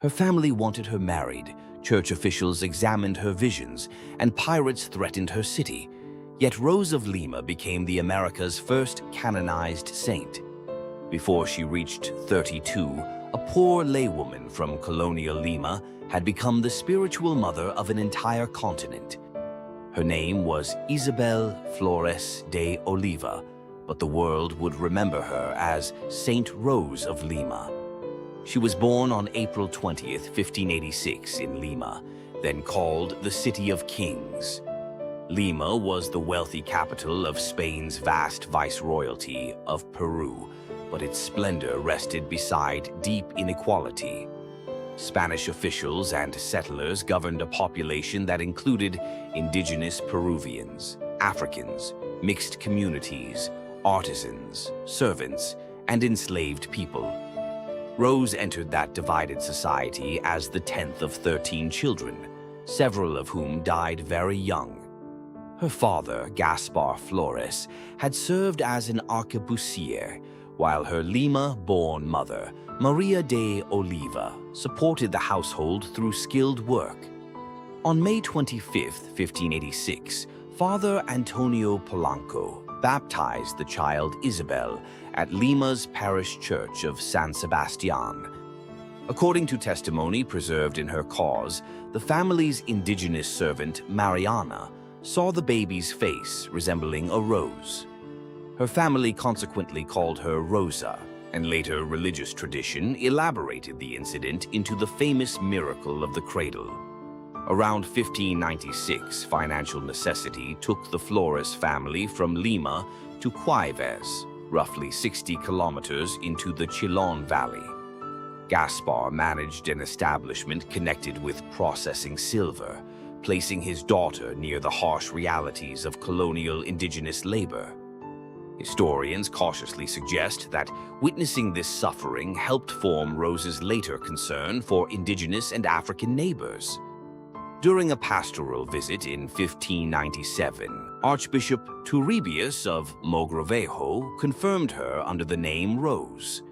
Her family wanted her married, church officials examined her visions, and pirates threatened her city. Yet Rose of Lima became the America's first canonized saint. Before she reached 32, a poor laywoman from colonial Lima had become the spiritual mother of an entire continent. Her name was Isabel Flores de Oliva, but the world would remember her as Saint Rose of Lima. She was born on April 20th, 1586 in Lima, then called the City of Kings. Lima was the wealthy capital of Spain's vast viceroyalty of Peru, but its splendor rested beside deep inequality. Spanish officials and settlers governed a population that included indigenous Peruvians, Africans, mixed communities, artisans, servants, and enslaved people. Rose entered that divided society as the 10th of 13 children, several of whom died very young. Her father, Gaspar Flores, had served as an arquebusier, while her Lima-born mother, Maria de Oliva, supported the household through skilled work. On May 25, 1586, Father Antonio Polanco baptized the child Isabel at Lima's parish church of San Sebastian. According to testimony preserved in her cause, the family's indigenous servant, Mariana, saw the baby's face resembling a rose. Her family consequently called her Rosa, and later religious tradition elaborated the incident into the famous miracle of the cradle. Around 1596, financial necessity took the Flores family from Lima to Cuayves, roughly 60 kilometers into the Chilon Valley. Gaspar managed an establishment connected with processing silver, placing his daughter near the harsh realities of colonial indigenous labor. Historians cautiously suggest that witnessing this suffering helped form Rose's later concern for indigenous and African neighbors. During a pastoral visit in 1597, Archbishop Turribius of Mogrovejo confirmed her under the name Rose.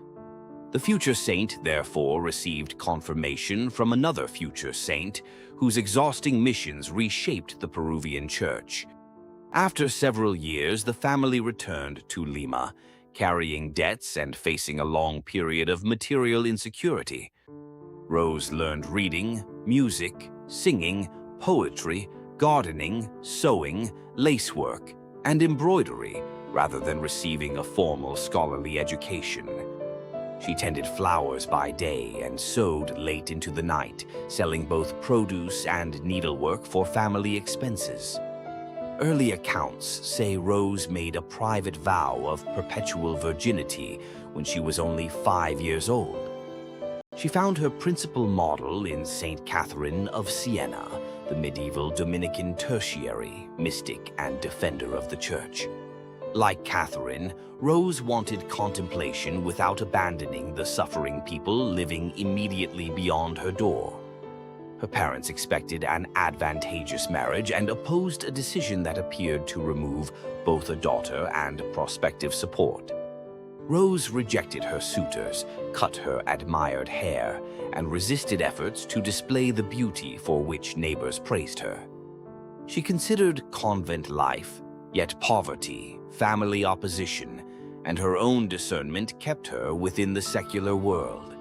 The future saint therefore received confirmation from another future saint whose exhausting missions reshaped the Peruvian church. After several years, the family returned to Lima, carrying debts and facing a long period of material insecurity. Rose learned reading, music, singing, poetry, gardening, sewing, lacework, and embroidery, rather than receiving a formal scholarly education. She tended flowers by day and sewed late into the night, selling both produce and needlework for family expenses. Early accounts say Rose made a private vow of perpetual virginity when she was only 5 years old. She found her principal model in Saint Catherine of Siena, the medieval Dominican tertiary, mystic and defender of the church. Like Catherine, Rose wanted contemplation without abandoning the suffering people living immediately beyond her door. Her parents expected an advantageous marriage and opposed a decision that appeared to remove both a daughter and prospective support. Rose rejected her suitors, cut her admired hair, and resisted efforts to display the beauty for which neighbors praised her. She considered convent life, yet poverty, family opposition, and her own discernment kept her within the secular world.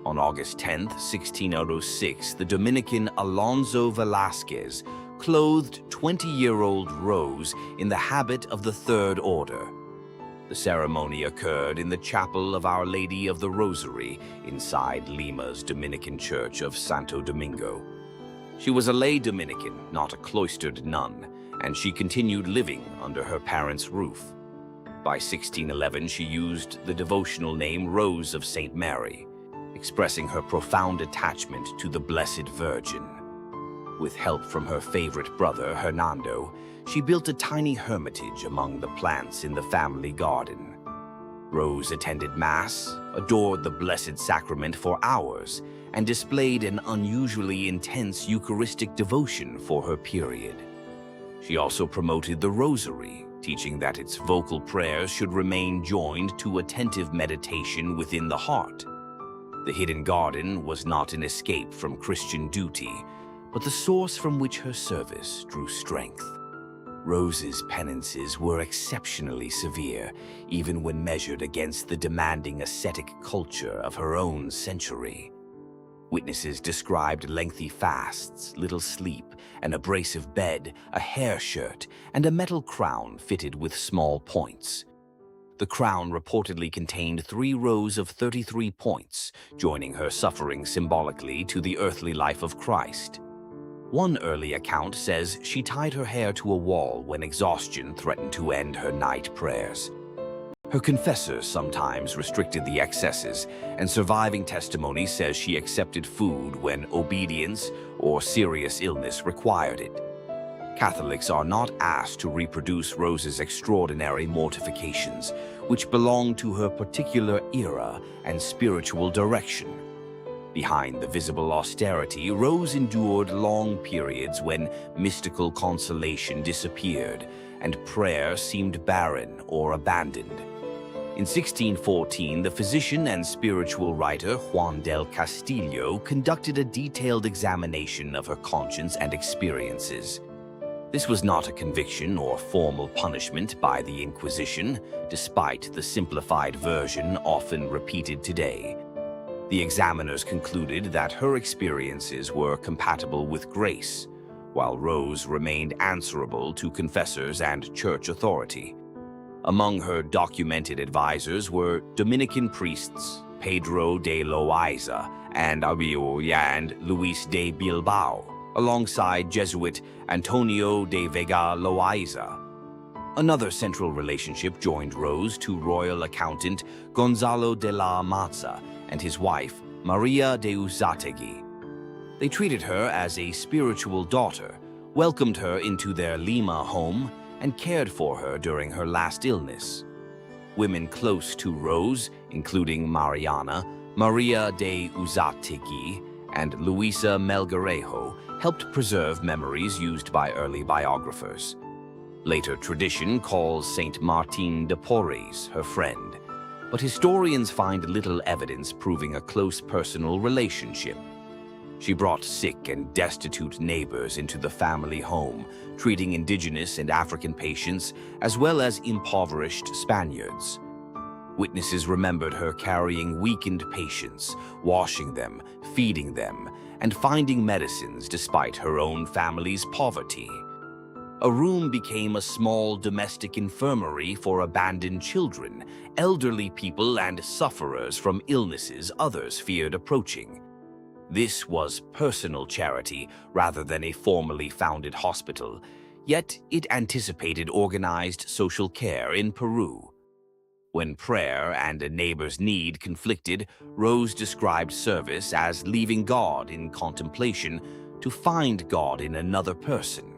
On August 10, 1606, the Dominican Alonso Velázquez clothed 20-year-old Rose in the habit of the Third Order. The ceremony occurred in the chapel of Our Lady of the Rosary inside Lima's Dominican church of Santo Domingo. She was a lay Dominican, not a cloistered nun, and she continued living under her parents' roof. By 1611, she used the devotional name Rose of St. Mary, expressing her profound attachment to the Blessed Virgin. With help from her favorite brother, Hernando, she built a tiny hermitage among the plants in the family garden. Rose attended Mass, adored the Blessed Sacrament for hours, and displayed an unusually intense Eucharistic devotion for her period. She also promoted the Rosary, teaching that its vocal prayers should remain joined to attentive meditation within the heart. The hidden garden was not an escape from Christian duty, but the source from which her service drew strength. Rose's penances were exceptionally severe, even when measured against the demanding ascetic culture of her own century. Witnesses described lengthy fasts, little sleep, an abrasive bed, a hair shirt, and a metal crown fitted with small points. The crown reportedly contained 3 rows of 33 points, joining her suffering symbolically to the earthly life of Christ. One early account says she tied her hair to a wall when exhaustion threatened to end her night prayers. Her confessor sometimes restricted the excesses, and surviving testimony says she accepted food when obedience or serious illness required it. Catholics are not asked to reproduce Rose's extraordinary mortifications, which belong to her particular era and spiritual direction. Behind the visible austerity, Rose endured long periods when mystical consolation disappeared and prayer seemed barren or abandoned. In 1614, the physician and spiritual writer Juan del Castillo conducted a detailed examination of her conscience and experiences. This was not a conviction or formal punishment by the Inquisition, despite the simplified version often repeated today. The examiners concluded that her experiences were compatible with grace, while Rose remained answerable to confessors and church authority. Among her documented advisors were Dominican priests Pedro de Loaiza and Luis de Bilbao, alongside Jesuit Antonio de Vega Loaiza. Another central relationship joined Rose to royal accountant Gonzalo de la Maza and his wife, Maria de Uzategui. They treated her as a spiritual daughter, welcomed her into their Lima home, and cared for her during her last illness. Women close to Rose, including Mariana, Maria de Uzategui, and Luisa Melgarejo, helped preserve memories used by early biographers. Later tradition calls Saint Martin de Porres her friend, but historians find little evidence proving a close personal relationship. She brought sick and destitute neighbors into the family home, treating indigenous and African patients as well as impoverished Spaniards. Witnesses remembered her carrying weakened patients, washing them, feeding them, and finding medicines despite her own family's poverty. A room became a small domestic infirmary for abandoned children, elderly people, and sufferers from illnesses others feared approaching. This was personal charity rather than a formally founded hospital, yet it anticipated organized social care in Peru. When prayer and a neighbor's need conflicted, Rose described service as leaving God in contemplation to find God in another person.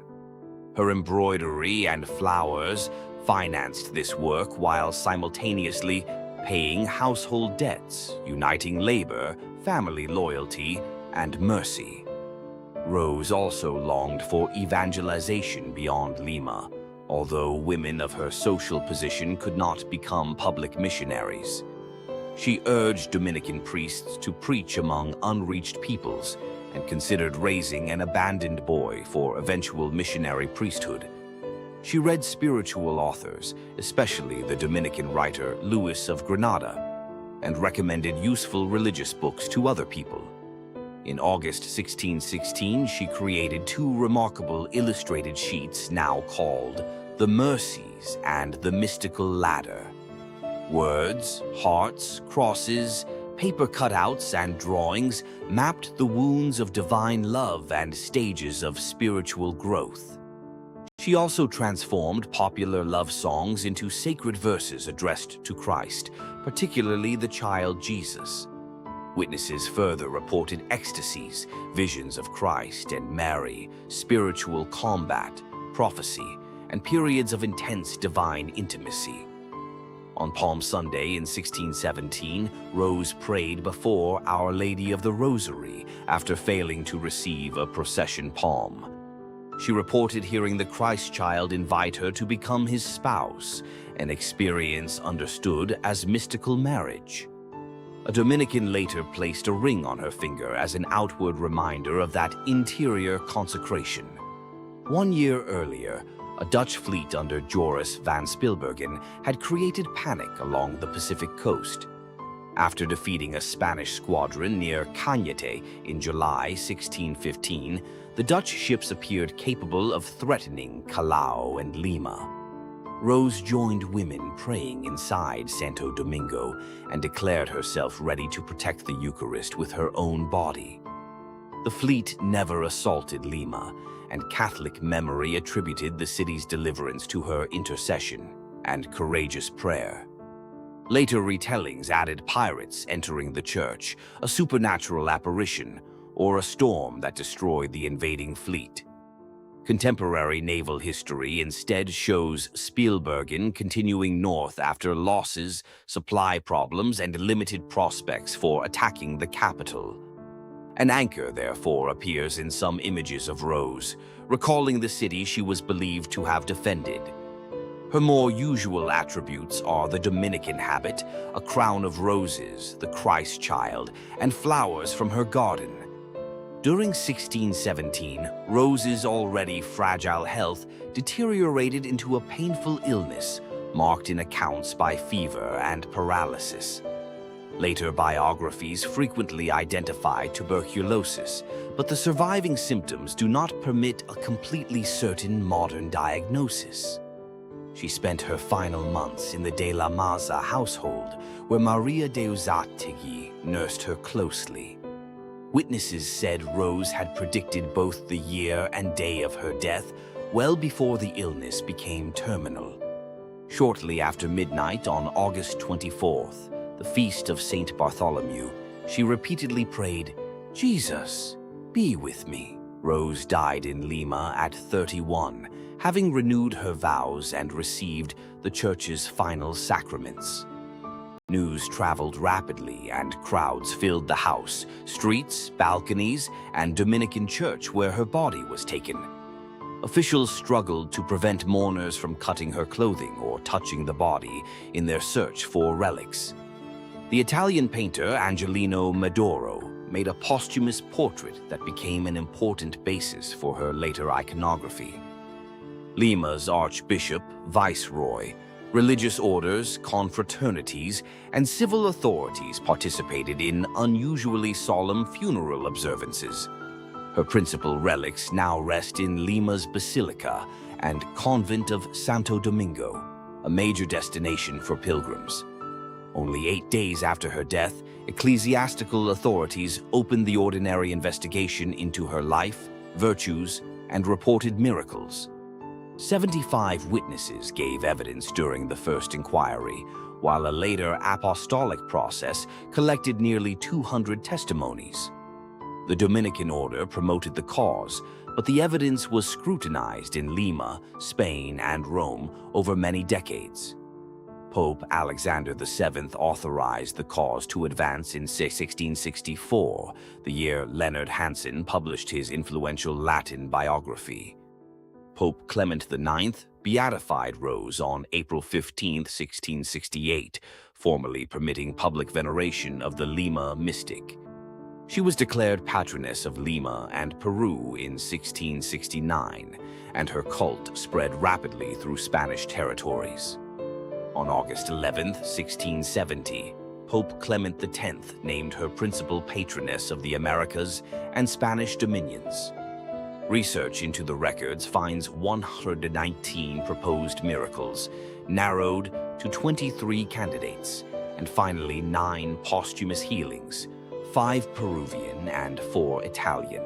Her embroidery and flowers financed this work while simultaneously paying household debts, uniting labor, family loyalty, and mercy. Rose also longed for evangelization beyond Lima, although women of her social position could not become public missionaries. She urged Dominican priests to preach among unreached peoples and considered raising an abandoned boy for eventual missionary priesthood. She read spiritual authors, especially the Dominican writer Luis of Granada, and recommended useful religious books to other people. In August 1616, she created 2 remarkable illustrated sheets now called The Mercies and The Mystical Ladder. Words, hearts, crosses, paper cutouts, and drawings mapped the wounds of divine love and stages of spiritual growth. She also transformed popular love songs into sacred verses addressed to Christ, particularly the child Jesus. Witnesses further reported ecstasies, visions of Christ and Mary, spiritual combat, prophecy, and periods of intense divine intimacy. On Palm Sunday in 1617, Rose prayed before Our Lady of the Rosary after failing to receive a procession palm. She reported hearing the Christ child invite her to become his spouse, an experience understood as mystical marriage. A Dominican later placed a ring on her finger as an outward reminder of that interior consecration. 1 year earlier, a Dutch fleet under Joris van Spilbergen had created panic along the Pacific coast. After defeating a Spanish squadron near Cañete in July 1615, the Dutch ships appeared capable of threatening Callao and Lima. Rose joined women praying inside Santo Domingo and declared herself ready to protect the Eucharist with her own body. The fleet never assaulted Lima, and Catholic memory attributed the city's deliverance to her intercession and courageous prayer. Later retellings added pirates entering the church, a supernatural apparition, or a storm that destroyed the invading fleet. Contemporary naval history instead shows Spielbergen continuing north after losses, supply problems, and limited prospects for attacking the capital. An anchor, therefore, appears in some images of Rose, recalling the city she was believed to have defended. Her more usual attributes are the Dominican habit, a crown of roses, the Christ child, and flowers from her garden. During 1617, Rose's already fragile health deteriorated into a painful illness, marked in accounts by fever and paralysis. Later biographies frequently identify tuberculosis, but the surviving symptoms do not permit a completely certain modern diagnosis. She spent her final months in the De la Maza household, where Maria de Uzategui nursed her closely. Witnesses said Rose had predicted both the year and day of her death well before the illness became terminal. Shortly after midnight on August 24th, the feast of Saint Bartholomew, she repeatedly prayed, "Jesus, be with me." Rose died in Lima at 31, having renewed her vows and received the church's final sacraments. News traveled rapidly and crowds filled the house, streets, balconies, and Dominican church where her body was taken. Officials struggled to prevent mourners from cutting her clothing or touching the body in their search for relics. The Italian painter Angelino Medoro made a posthumous portrait that became an important basis for her later iconography. Lima's archbishop, viceroy, religious orders, confraternities, and civil authorities participated in unusually solemn funeral observances. Her principal relics now rest in Lima's Basilica and convent of Santo Domingo, a major destination for pilgrims. Only 8 days after her death, ecclesiastical authorities opened the ordinary investigation into her life, virtues, and reported miracles. 75 witnesses gave evidence during the first inquiry, while a later apostolic process collected nearly 200 testimonies. The Dominican order promoted the cause, but the evidence was scrutinized in Lima, Spain, and Rome over many decades. Pope Alexander VII authorized the cause to advance in 1664, the year Leonard Hansen published his influential Latin biography. Pope Clement IX beatified Rose on April 15, 1668, formally permitting public veneration of the Lima mystic. She was declared patroness of Lima and Peru in 1669, and her cult spread rapidly through Spanish territories. On August 11, 1670, Pope Clement X named her principal patroness of the Americas and Spanish dominions. Research into the records finds 119 proposed miracles, narrowed to 23 candidates, and finally 9 posthumous healings, 5 Peruvian and 4 Italian.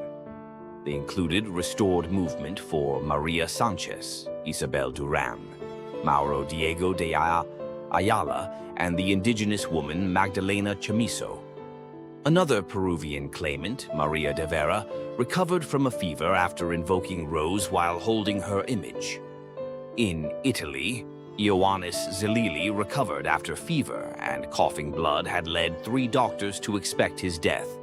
They included restored movement for Maria Sanchez, Isabel Duran, Mauro Diego de Ayala, and the indigenous woman Magdalena Chamizo. Another Peruvian claimant, Maria de Vera, recovered from a fever after invoking Rose while holding her image. In Italy, Ioannis Zelili recovered after fever, and coughing blood had led 3 doctors to expect his death.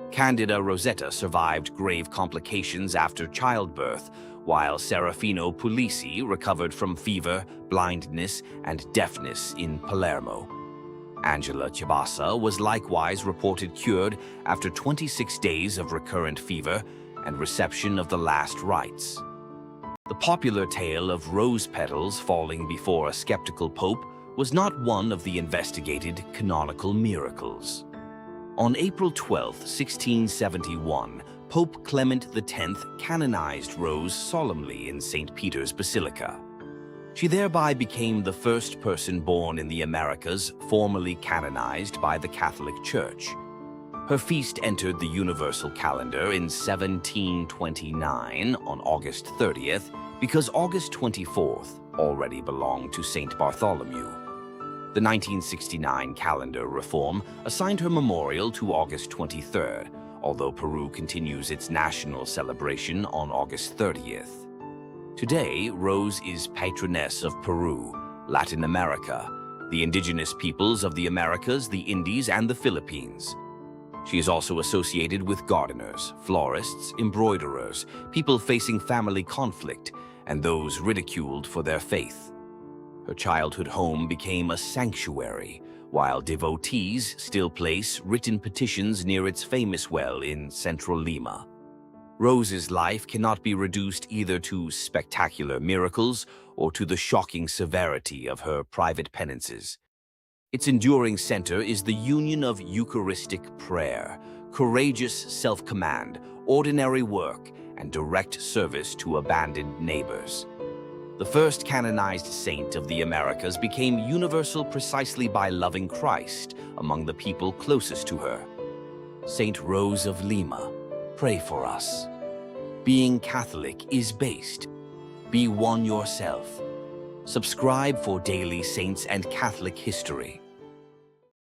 Candida Rosetta survived grave complications after childbirth, while Serafino Puglisi recovered from fever, blindness, and deafness in Palermo. Angela Chibasa was likewise reported cured after 26 days of recurrent fever and reception of the last rites. The popular tale of rose petals falling before a skeptical pope was not one of the investigated canonical miracles. On April 12, 1671, Pope Clement X canonized Rose solemnly in St. Peter's Basilica. She thereby became the first person born in the Americas formally canonized by the Catholic Church. Her feast entered the universal calendar in 1729 on August 30th because August 24th already belonged to St. Bartholomew. The 1969 calendar reform assigned her memorial to August 23rd, although Peru continues its national celebration on August 30th. Today, Rose is patroness of Peru, Latin America, the indigenous peoples of the Americas, the Indies, and the Philippines. She is also associated with gardeners, florists, embroiderers, people facing family conflict, and those ridiculed for their faith. Her childhood home became a sanctuary, while devotees still place written petitions near its famous well in central Lima. Rose's life cannot be reduced either to spectacular miracles or to the shocking severity of her private penances. Its enduring center is the union of Eucharistic prayer, courageous self-command, ordinary work, and direct service to abandoned neighbors. The first canonized saint of the Americas became universal precisely by loving Christ among the people closest to her. Saint Rose of Lima, pray for us. Being Catholic is based. Be one yourself. Subscribe for daily saints and Catholic history.